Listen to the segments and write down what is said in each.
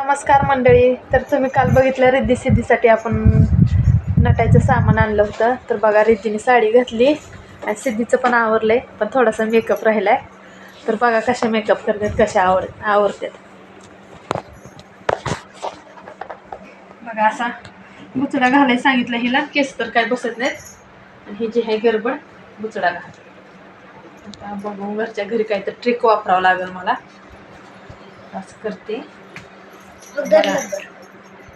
नमस्कार मंडळी. तर तुम्ही काल बघितलं रिद्धी सिद्धीसाठी आपण नटायचं सामान आणलं होतं. तर बघा रिद्धीने साडी घातली आणि सिद्धीचं पण आवरलंय, पण थोडासा मेकअप राहिलाय. तर बघा कशा मेकअप करतात, कशा आवडतात. बघा असा बुचडा घालायला सांगितलं हिला, केस तर काय बसत नाहीत आणि ही जी आहे गडबड बुचडा घाल. आता बघू घरच्या घरी काय तर ट्रिक वापरावं लागेल मला. असं करते.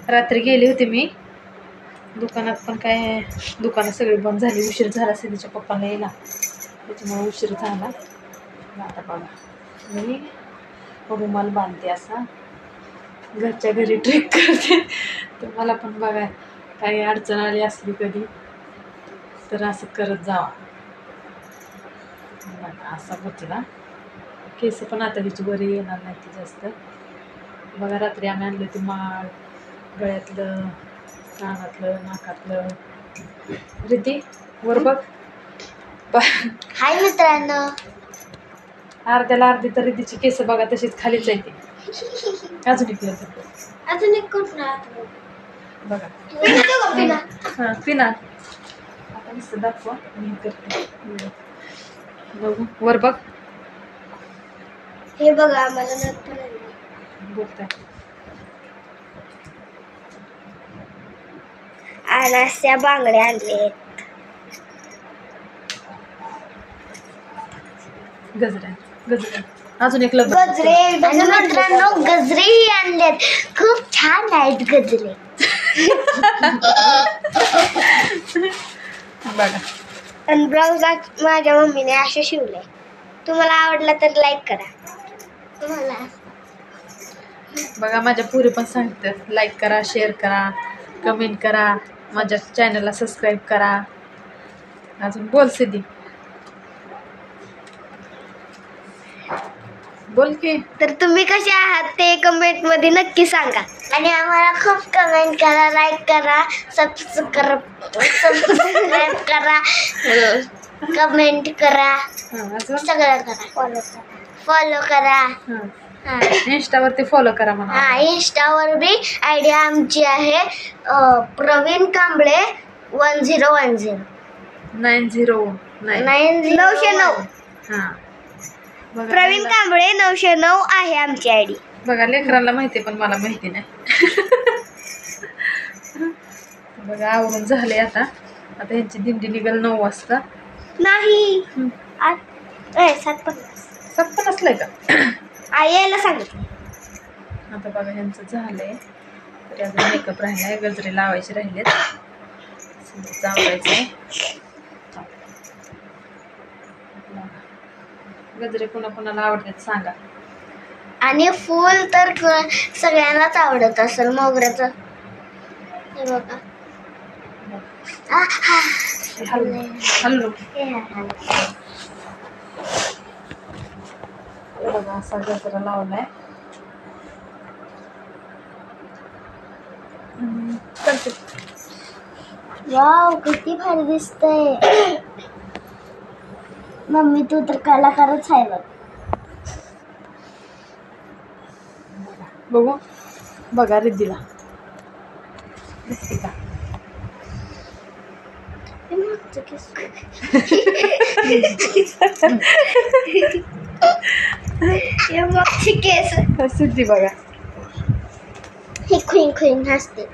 रात्री गेली होती मी दुकानात, पण काय दुकानं सगळी बंद झाली. उशीर झाला सिद्धीच्या पप्पाला यायला, त्याच्यामुळे उशीर झाला. आता बघा मी रुमाल बांधते, असा घरच्या घरी ट्रिक करते. तर मला पण बघा काही अडचण आली असली कधी तर असं करत जावा. बघा असा बुचडा, केस पण आता तिची बरी येणार नाही ती जास्त. बघा रात्री आम्ही आणलं ते माळ, गळ्यातलं, कानातलं, नाकातलं. रिद्धी वर बघ. हाय मित्रांनो, अर्ध्याला अर्धी तर रिद्धीची केस बघा तशीच खालीच आहे ती. अजून एक अजून एक कुठं बघा. हां पिना आता नुसतं दाखवा मी करते. बघू वर बघ. हे बघा आम्हाला बोलताय अनास्या बांगड्या आणले, गजऱ्या गजऱ्या अजून एक लग्न गजरे. आणि मित्रांनो गजरेही आणलेत, खूप छान आहेत गजरे. बघा. आणि ब्लाऊज माझ्या मम्मीने असे शिवले. तुम्हाला आवडला तर लाईक करा. तुम्हाला बघा माझ्या पुरी पण सांगतात लाईक करा, शेअर करा, कमेंट करा, माझ्या चॅनलला सबस्क्राईब करा. अजून बोल सिद्धी, बोल की. तर तुम्ही कसे आहात ते कमेंट मध्ये नक्की सांगा. आणि आम्हाला खूप कमेंट करा, लाईक करा, सबस्क्राईब करा, कमेंट करा, अजून सगळं करा. फॉलो करा. इंस्टावरती फॉलो करा म्हणा. हा, इंस्टावर बी आयडी आमची आहे प्रवीण कांबळे 1010 909. हां बघा प्रवीण कांबळे 909 आहे आमची आयडी. बघा लेकरांना माहिती पण मला माहिती नाही. बघा आवरून झाले. आता यांची दिंडी निघाल 9 वाजता. नाही 7:50 असलंय का? आई यायला सांगितलं. आता बघा ह्यांचं झालंय. तरी अजून मेकअप राहिलाय, गजरे लावायचे राहिलेत, आवडायचंय. गजरे कोणाकोणाला आवडतात सांगा. आणि फूल तर सगळ्यांनाच आवडत असेल मोगऱ्याचं. हे बघा हॅलो बघा असा गजरा लावलाय. वाव किती भारी दिसतंय. मम्मी तू तर कलाकारच आहे बघ. बघू बघा रिद्धीला दिसते का? केस सिद्धी बघा ही खुईन खुईन हसते.